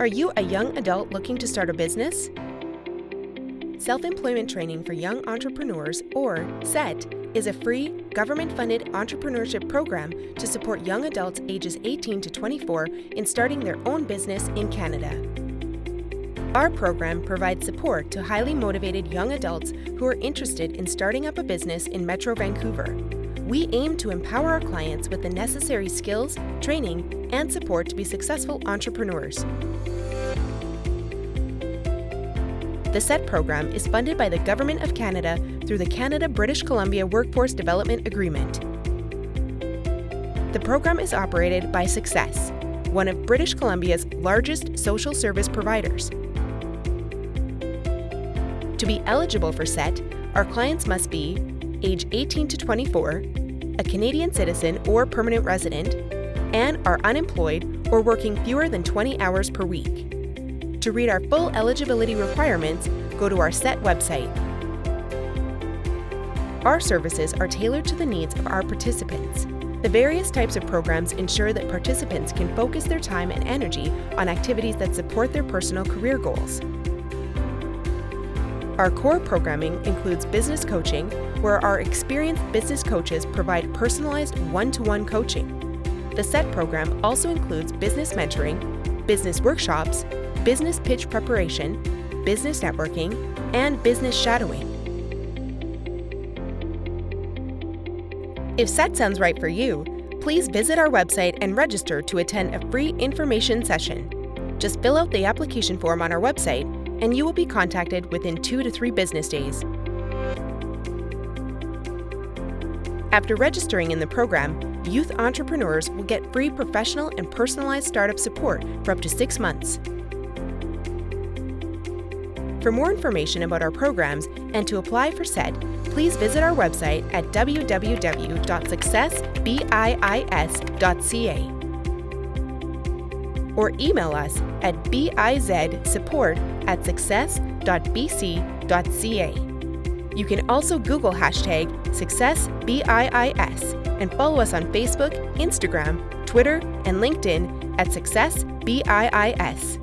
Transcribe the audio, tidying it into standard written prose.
Are you a young adult looking to start a business? Self-Employment Training for Young Entrepreneurs, or SET, is a free, government-funded entrepreneurship program to support young adults ages 18 to 24 in starting their own business in Canada. Our program provides support to highly motivated young adults who are interested in starting up a business in Metro Vancouver. We aim to empower our clients with the necessary skills, training, and support to be successful entrepreneurs. The SET program is funded by the Government of Canada through the Canada-British Columbia Workforce Development Agreement. The program is operated by S.U.C.C.E.S.S, one of British Columbia's largest social service providers. To be eligible for SET, our clients must be age 18 to 24, a Canadian citizen or permanent resident, and are unemployed or working fewer than 20 hours per week. To read our full eligibility requirements, go to our SET website. Our services are tailored to the needs of our participants. The various types of programs ensure that participants can focus their time and energy on activities that support their personal career goals. Our core programming includes business coaching, where our experienced business coaches provide personalized one-to-one coaching. The SET program also includes business mentoring, business workshops, business pitch preparation, business networking, and business shadowing. If SET sounds right for you, please visit our website and register to attend a free information session. Just fill out the application form on our website, and you will be contacted within 2 to 3 business days. After registering in the program, youth entrepreneurs will get free professional and personalized startup support for up to 6 months. For more information about our programs and to apply for SET, please visit our website at www.SUCCESSBiiS.ca or email us at bizsuccess.bc.ca. You can also Google hashtag SUCCESSBiiS and follow us on Facebook, Instagram, Twitter, and LinkedIn at SUCCESSBiiS.